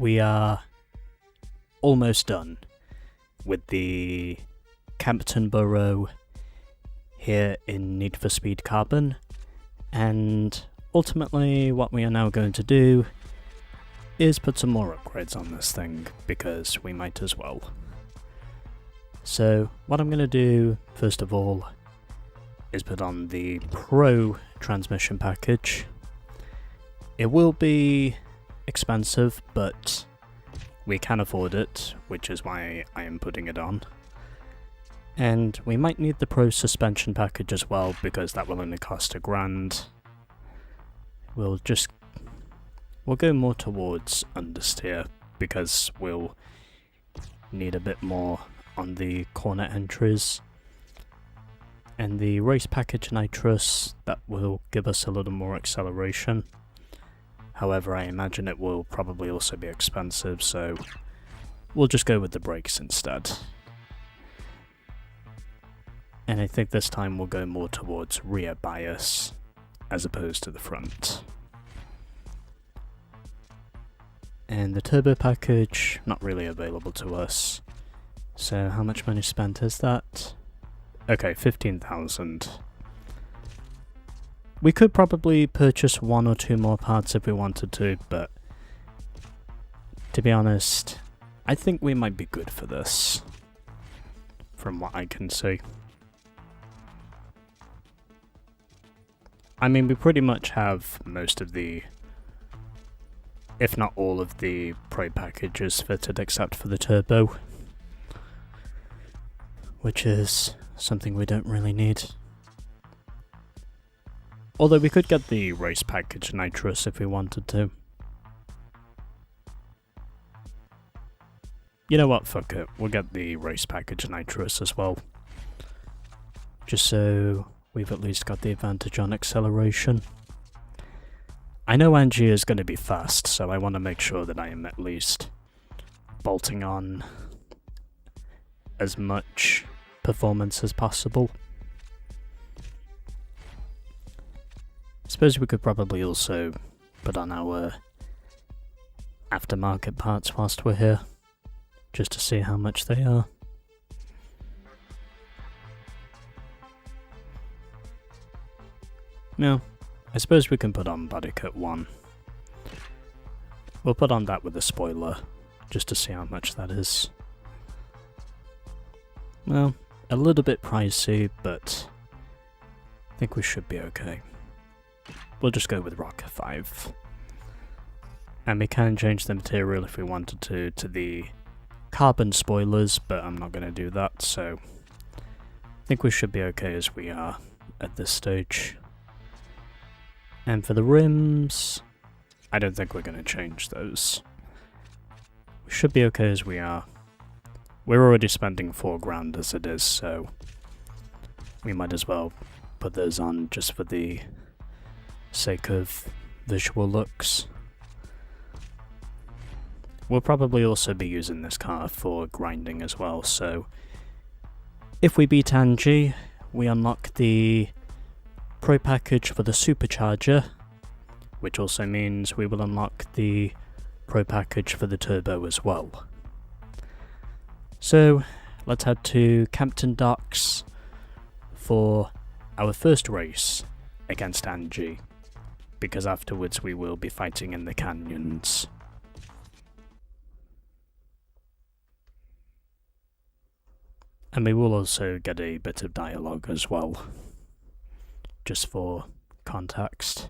we are almost done with the Campton Borough here in Need for Speed Carbon, and ultimately what we are now going to do is put some more upgrades on this thing, because we might as well. So what I'm going to do first of all is put on the Pro transmission package. It will be expensive, but we can afford it, which is why I am putting it on. And we might need the Pro suspension package as well, because that will only cost £1,000. We'll go more towards understeer, because we'll need a bit more on the corner entries. And the race package nitrous, that will give us a little more acceleration. However, I imagine it will probably also be expensive, so we'll just go with the brakes instead. And I think this time we'll go more towards rear bias as opposed to the front. And the turbo package, not really available to us. So how much money spent is that? Okay, 15,000. We could probably purchase 1 or 2 more parts if we wanted to, but to be honest, I think we might be good for this, from what I can see. I mean, we pretty much have most of the, if not all of the Pro packages fitted except for the turbo, which is something we don't really need. Although we could get the race package nitrous if we wanted to. You know what, fuck it, we'll get the race package nitrous as well. Just so we've at least got the advantage on acceleration. I know Angie is going to be fast, so I want to make sure that I am at least bolting on as much performance as possible. I suppose we could probably also put on our aftermarket parts whilst we're here, just to see how much they are. No, I suppose we can put on body kit 1. We'll put on that with a spoiler, just to see how much that is. Well, a little bit pricey, but I think we should be okay. We'll just go with Rocker 5. And we can change the material if we wanted to the carbon spoilers, but I'm not going to do that, so I think we should be okay as we are at this stage. And for the rims, I don't think we're going to change those. We should be okay as we are. We're already spending £4,000 as it is, so we might as well put those on just for the sake of visual looks. We'll probably also be using this car for grinding as well, so if we beat Angie, we unlock the Pro package for the supercharger, which also means we will unlock the Pro package for the turbo as well. So let's head to Campton Docks for our first race against Angie, because afterwards we will be fighting in the canyons. And we will also get a bit of dialogue as well, just for context.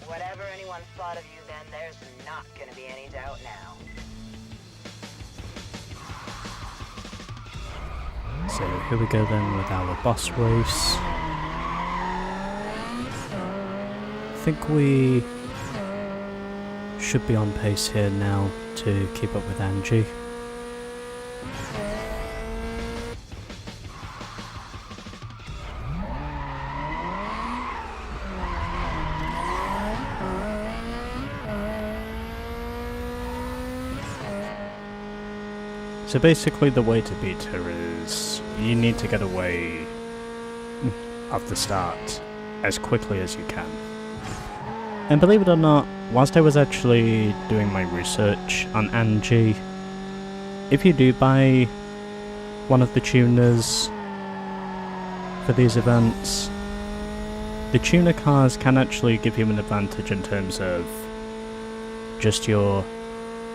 Whatever anyone thought of you then, there's not gonna be any doubt now. So here we go then with our boss race. I think we should be on pace here now to keep up with Angie. So basically the way to beat her is you need to get away of the start as quickly as you can. And believe it or not, whilst I was actually doing my research on Angie, if you do buy one of the tuners for these events, the tuner cars can actually give you an advantage in terms of just your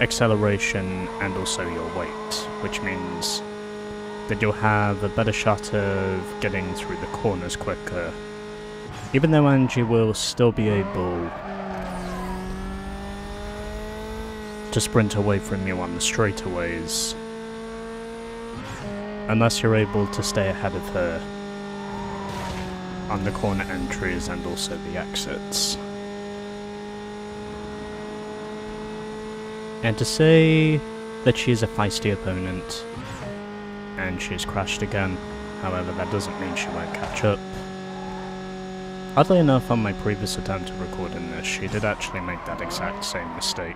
acceleration and also your weight, which means that you'll have a better shot of getting through the corners quicker, even though Angie will still be able to sprint away from you on the straightaways, unless you're able to stay ahead of her on the corner entries and also the exits. And to say that she's a feisty opponent and she's crashed again, however, that doesn't mean she won't catch up. Oddly enough, on my previous attempt at recording this, she did actually make that exact same mistake.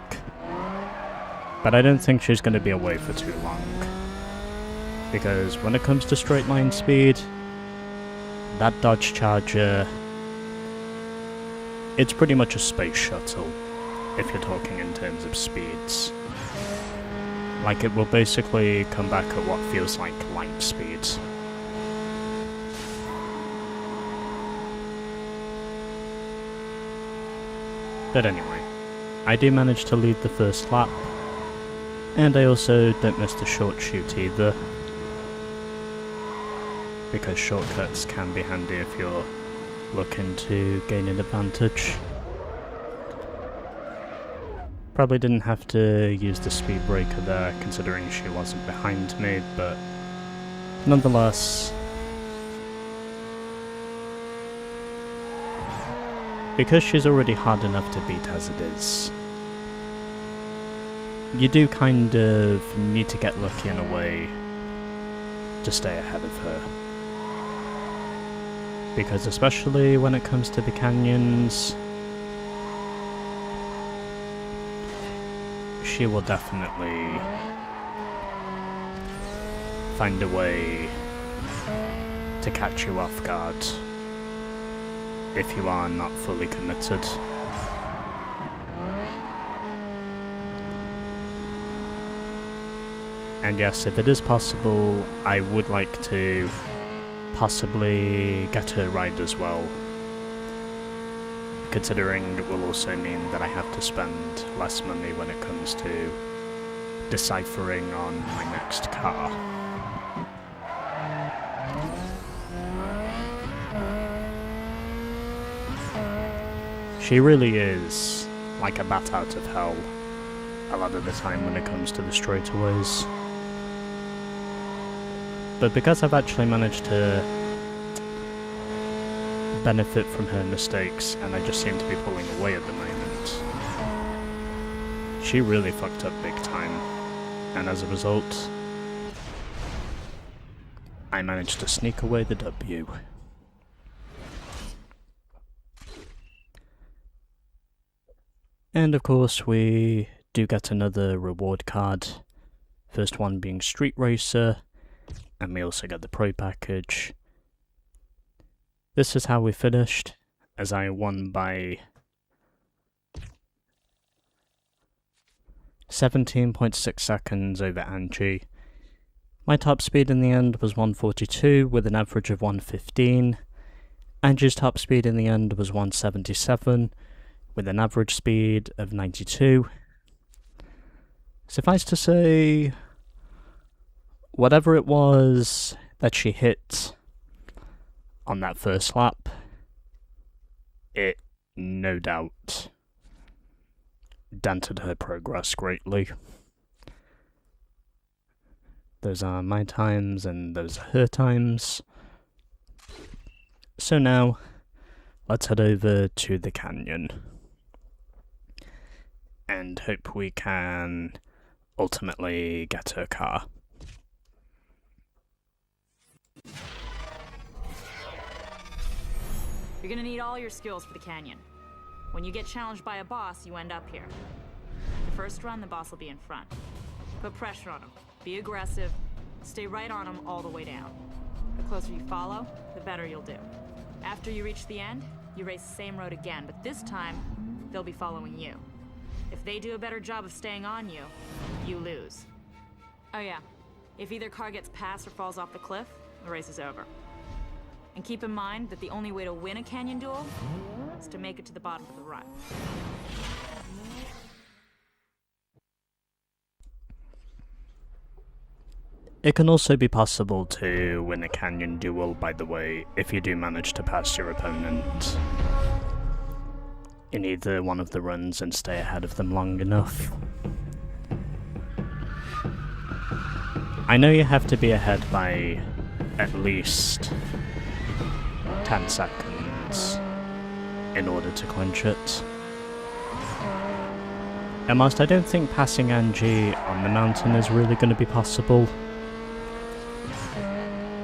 But I don't think she's going to be away for too long, because when it comes to straight line speed, that Dodge Charger, it's pretty much a space shuttle, if you're talking in terms of speeds. Like, it will basically come back at what feels like light speed. But anyway, I do manage to lead the first lap, and I also don't miss the short shoot either, because shortcuts can be handy if you're looking to gain an advantage. Probably didn't have to use the speed breaker there, considering she wasn't behind me, but nonetheless, because she's already hard enough to beat as it is, you do kind of need to get lucky in a way to stay ahead of her. Because especially when it comes to the canyons, she will definitely find a way to catch you off guard if you are not fully committed. And yes, if it is possible, I would like to possibly get her ride as well, considering it will also mean that I have to spend less money when it comes to deciphering on my next car. She really is like a bat out of hell a lot of the time when it comes to the straightaways. But because I've actually managed to benefit from her mistakes, and I just seem to be pulling away at the moment, she really fucked up big time, and as a result, I managed to sneak away the W. And of course we do get another reward card, first one being Street Racer, and we also get the Pro package. This is how we finished, as I won by 17.6 seconds over Angie. My top speed in the end was 142 with an average of 115. Angie's top speed in the end was 177 with an average speed of 92. Suffice to say, whatever it was that she hit on that first lap, it no doubt dented her progress greatly. Those are my times and those are her times. So now, let's head over to the canyon and hope we can ultimately get her car. You're gonna need all your skills for the canyon. When you get challenged by a boss, you end up here. The first run, the boss will be in front. Put pressure on him. Be aggressive. Stay right on them all the way down. The closer you follow, the better you'll do. After you reach the end, you race the same road again, but this time, they'll be following you. If they do a better job of staying on you, you lose. Oh yeah, if either car gets past or falls off the cliff, the race is over. And keep in mind that the only way to win a canyon duel is to make it to the bottom of the rut. It can also be possible to win a canyon duel, by the way, if you do manage to pass your opponent in either one of the runs and stay ahead of them long enough. I know you have to be ahead by at least 10 seconds in order to clinch it. And whilst I don't think passing Angie on the mountain is really going to be possible,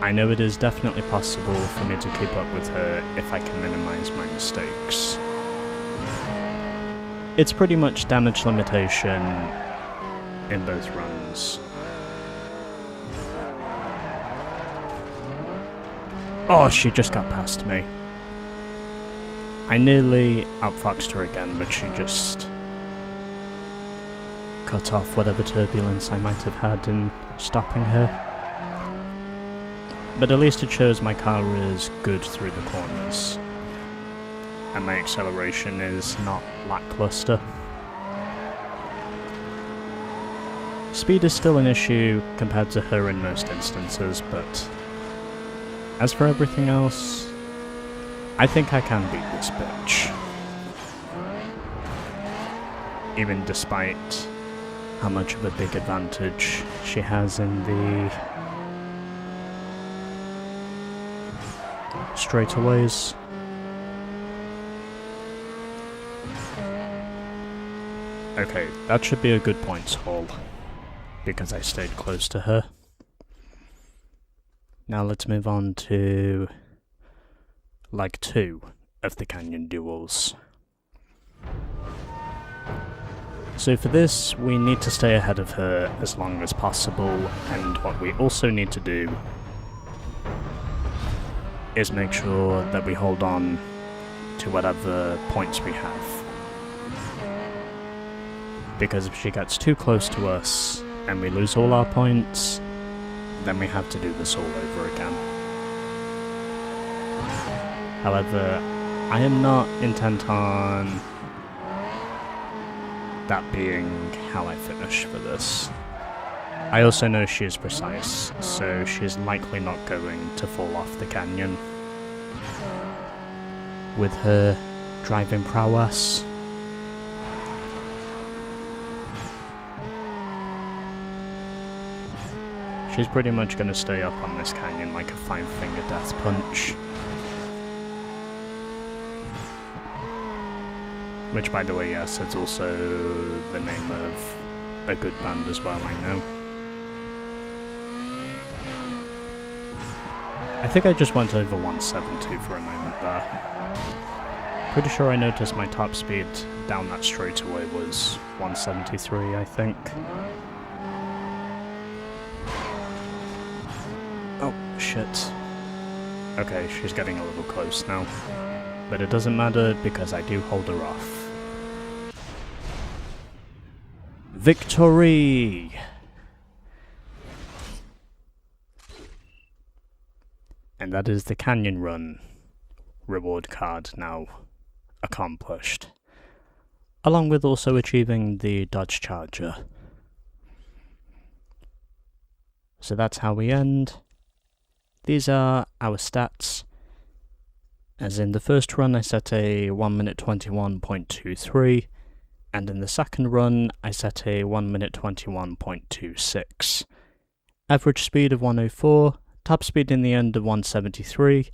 I know it is definitely possible for me to keep up with her if I can minimize my mistakes. It's pretty much damage limitation in both runs. Oh, she just got past me. I nearly outfoxed her again, but she just cut off whatever turbulence I might have had in stopping her. But at least it shows my car is good through the corners, and my acceleration is not lackluster. Speed is still an issue compared to her in most instances, but as for everything else, I think I can beat this bitch. Even despite how much of a big advantage she has in the straightaways. Okay, that should be a good points haul, because I stayed close to her. Now let's move on to leg 2 of the canyon duels. So for this, we need to stay ahead of her as long as possible, and what we also need to do is make sure that we hold on to whatever points we have. Because if she gets too close to us and we lose all our points, then we have to do this all over again. However, I am not intent on that being how I finish for this. I also know she is precise, so she's likely not going to fall off the canyon. With her driving prowess. She's pretty much going to stay up on this canyon like a 5-finger death punch. Which, by the way, yes, it's also the name of a good band as well, I know. I think I just went over 172 for a moment there. Pretty sure I noticed my top speed down that straightaway was 173, I think. Oh, shit. Okay, she's getting a little close now. But it doesn't matter because I do hold her off. Victory! And that is the Canyon Run reward card now accomplished. Along with also achieving the Dodge Charger. So that's how we end. These are our stats. As in the first run I set a 1 minute 21.23, and in the second run I set a 1 minute 21.26. Average speed of 104, top speed in the end of 173,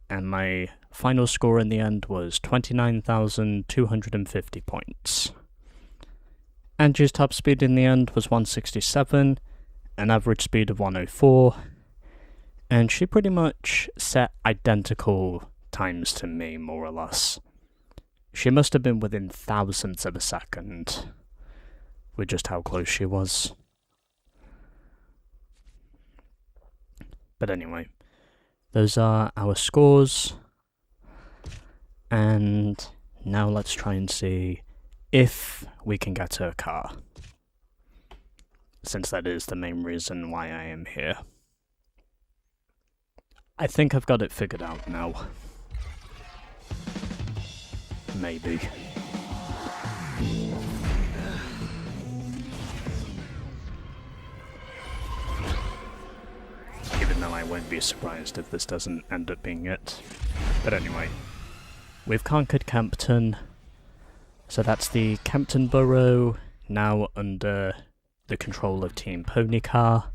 and my final score in the end was 29,250 points. Angie's top speed in the end was 167, an average speed of 104, and she pretty much set identical times to me, more or less. She must have been within thousandths of a second with just how close she was. But anyway, those are our scores. And now let's try and see if we can get her car. Since that is the main reason why I am here. I think I've got it figured out now. Maybe. Even though I won't be surprised if this doesn't end up being it. But anyway, we've conquered Campton. So that's the Campton Borough, now under the control of Team Ponycar.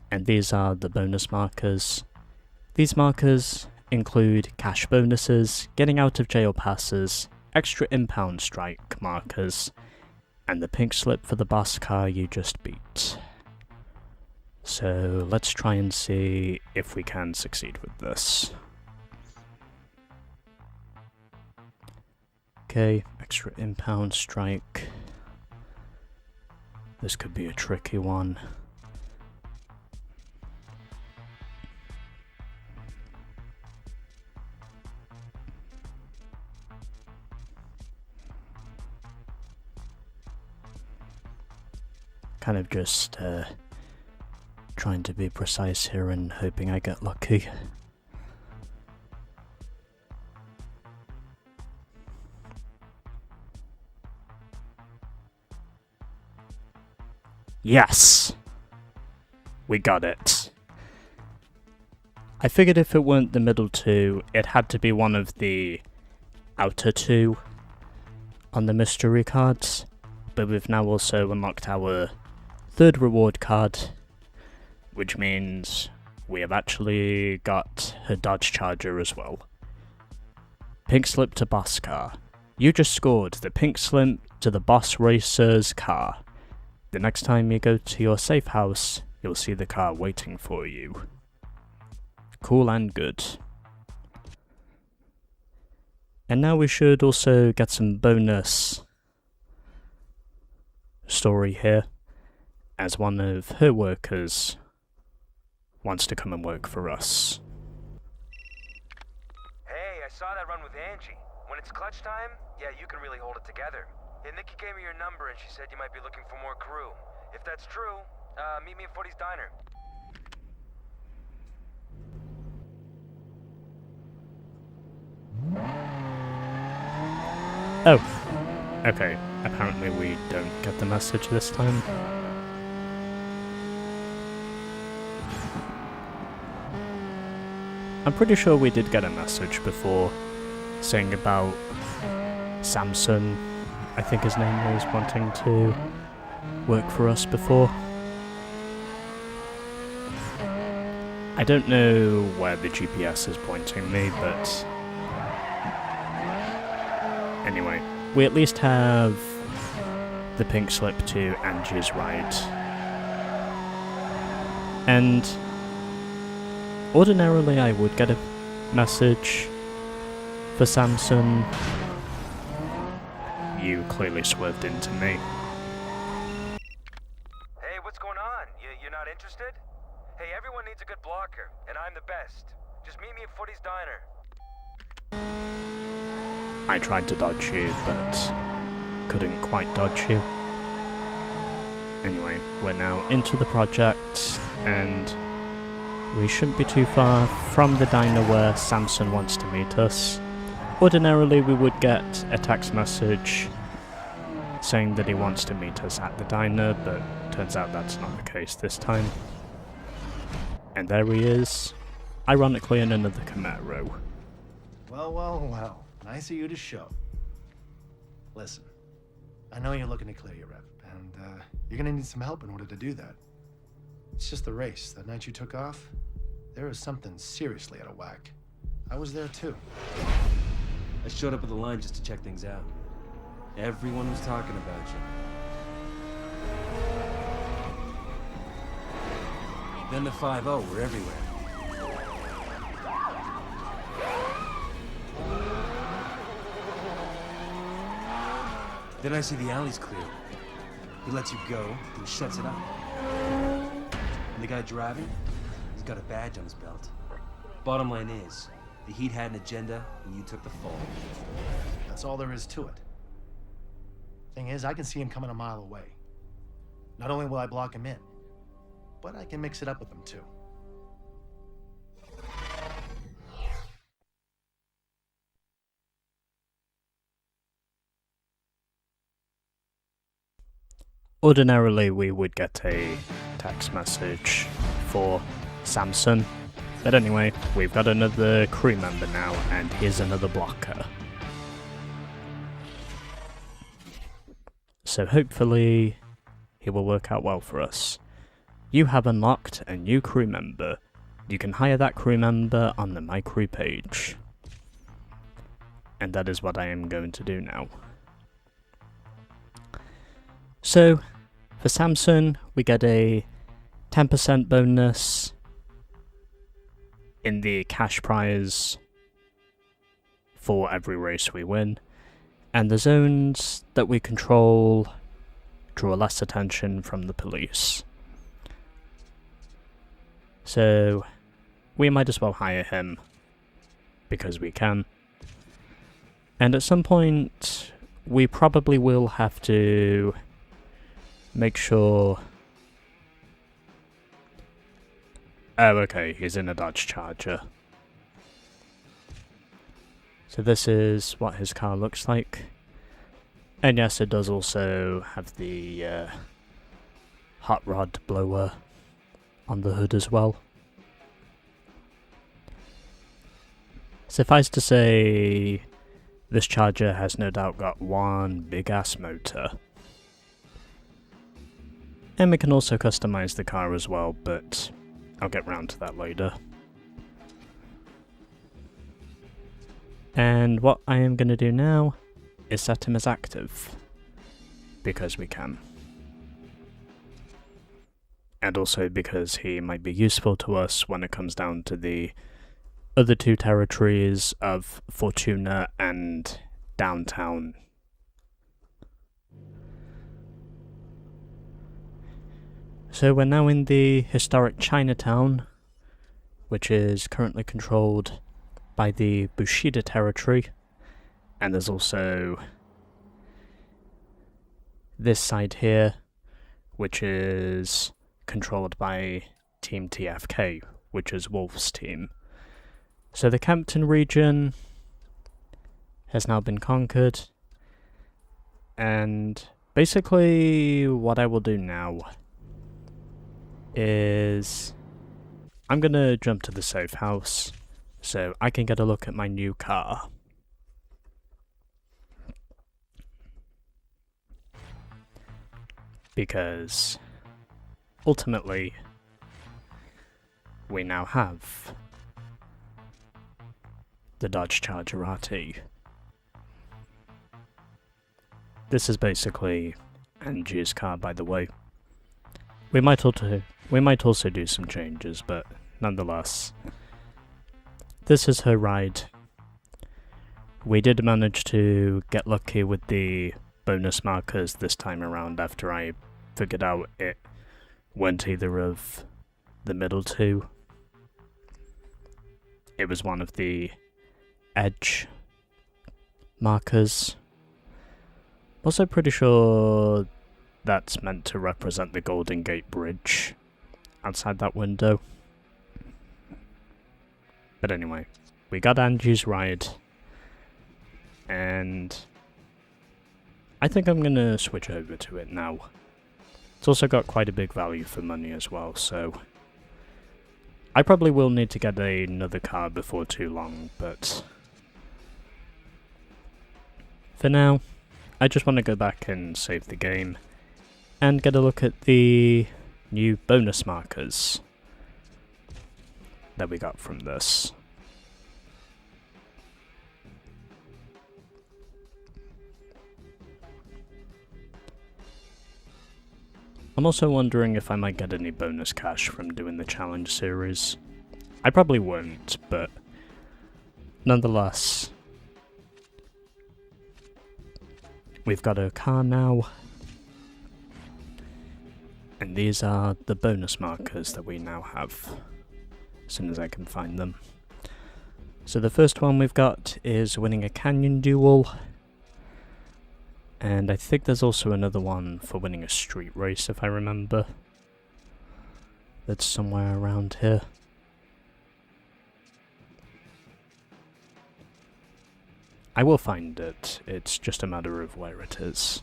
And these are the bonus markers. These markers include cash bonuses, getting out of jail passes, extra impound strike markers, and the pink slip for the boss car you just beat. So let's try and see if we can succeed with this. Okay, extra impound strike. This could be a tricky one. Kind of just trying to be precise here and hoping I get lucky. Yes! We got it. I figured if it weren't the middle two, it had to be one of the outer two on the mystery cards. But we've now also unlocked our third reward card, which means we have actually got her Dodge Charger as well. Pink slip to boss car. You just scored the pink slip to the boss racer's car. The next time you go to your safe house, you'll see the car waiting for you. Cool and good. And now we should also get some bonus story here, as one of her workers wants to come and work for us. Hey, I saw that run with Angie. When it's clutch time, yeah, you can really hold it together. Yeah, Nikki gave me your number and she said you might be looking for more crew. If that's true, meet me at Footy's Diner. Oh, okay. Apparently we don't get the message this time. I'm pretty sure we did get a message before saying about Samson, I think his name was, wanting to work for us before. I don't know where the GPS is pointing me, but anyway, we at least have the pink slip to Angie's ride. And ordinarily I would get a message for Samson. You clearly swerved into me. Hey, what's going on? You're not interested? Hey, everyone needs a good blocker, and I'm the best. Just meet me at Footy's Diner. I tried to dodge you, but couldn't quite dodge you. Anyway, we're now into the project, and we shouldn't be too far from the diner where Samson wants to meet us. Ordinarily, we would get a text message saying that he wants to meet us at the diner, but turns out that's not the case this time. And there he is, ironically in another Camaro. Well, well, well. Nice of you to show. Listen, I know you're looking to clear your rep, and you're gonna need some help in order to do that. It's just the race. That night you took off, there was something seriously out of whack. I was there too. I showed up at the line just to check things out. Everyone was talking about you. Then the 5-0 were everywhere. Then I see the alley's clear. He lets you go, and he shuts it up. And the guy driving, He's got a badge on his belt. Bottom line is, the Heat had an agenda, and you took the fall. That's all there is to it. Thing is, I can see him coming a mile away. Not only will I block him in, but I can mix it up with him too. Ordinarily, we would get a text message for Samson, but anyway, we've got another crew member now, and here's another blocker. So hopefully, he will work out well for us. You have unlocked a new crew member. You can hire that crew member on the My Crew page. And that is what I am going to do now. So, for Samson, we get a 10% bonus in the cash prize for every race we win, and the zones that we control draw less attention from the police. So, we might as well hire him, because we can. And at some point, we probably will have to make sure... Oh, okay, he's in a Dodge Charger. So this is what his car looks like. And yes, it does also have the hot rod blower on the hood as well. Suffice to say, this Charger has no doubt got one big ass motor. And we can also customize the car as well, but I'll get round to that later. And what I am going to do now is set him as active, because we can. And also because he might be useful to us when it comes down to the other two territories of Fortuna and Downtown. So we're now in the historic Chinatown, which is currently controlled by the Bushido territory, and there's also this side here, which is controlled by Team TFK, which is Wolf's team. So the Campton region has now been conquered, and basically what I will do now is I'm gonna jump to the safe house so I can get a look at my new car. Because ultimately we now have the Dodge Charger RT. This is basically Angie's car, by the way. We might also do some changes, but nonetheless, this is her ride. We did manage to get lucky with the bonus markers this time around after I figured out it weren't either of the middle two. It was one of the edge markers. Also pretty sure that's meant to represent the Golden Gate Bridge outside that window. But anyway, we got Angie's ride, and I think I'm gonna switch over to it now. It's also got quite a big value for money as well, so I probably will need to get another car before too long, but for now, I just want to go back and save the game and get a look at the new bonus markers that we got from this. I'm also wondering if I might get any bonus cash from doing the challenge series. I probably won't, but nonetheless, we've got a car now. And these are the bonus markers that we now have. as soon as I can find them. So the first one we've got is winning a canyon duel. And I think there's also another one for winning a street race, if I remember. That's somewhere around here. I will find it, it's just a matter of where it is.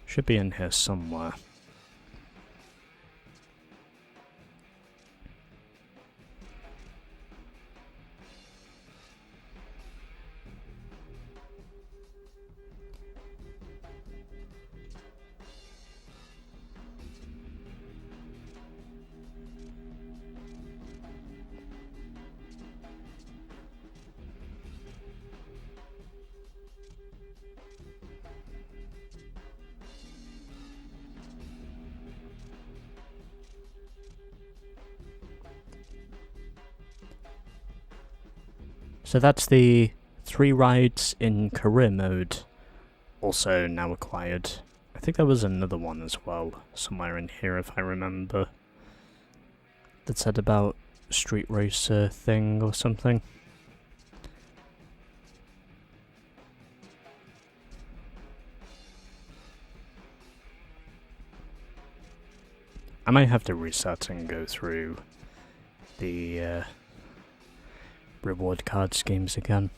Should be in here somewhere. So that's the 3 rides in career mode, also now acquired. I think there was another one as well, somewhere in here if I remember, that said about street racer thing or something. I might have to reset and go through the reward card schemes again.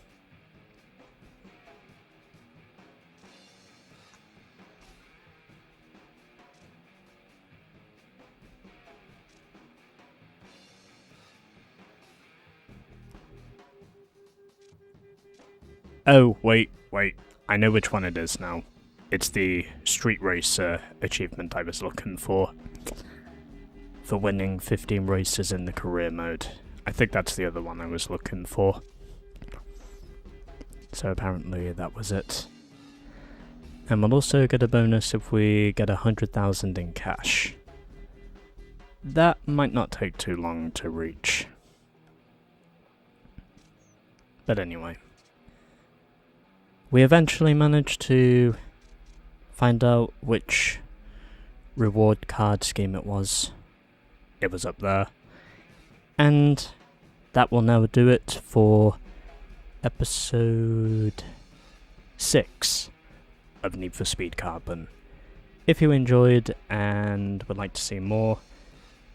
Oh, wait. I know which one it is now. It's the Street Racer achievement I was looking for winning 15 races in the career mode. I think that's the other one I was looking for. So apparently that was it. And we'll also get a bonus if we get 100,000 in cash. That might not take too long to reach. But anyway. We eventually managed to find out which reward card scheme it was. It was up there. And that will now do it for episode 6 of Need for Speed Carbon. If you enjoyed and would like to see more,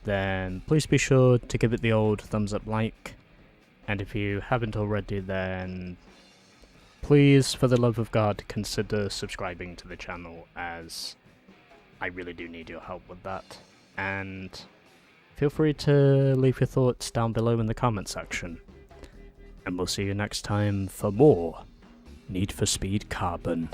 then please be sure to give it the old thumbs up like. And if you haven't already, then please, for the love of God, consider subscribing to the channel, as I really do need your help with that. And feel free to leave your thoughts down below in the comment section. And we'll see you next time for more Need for Speed Carbon.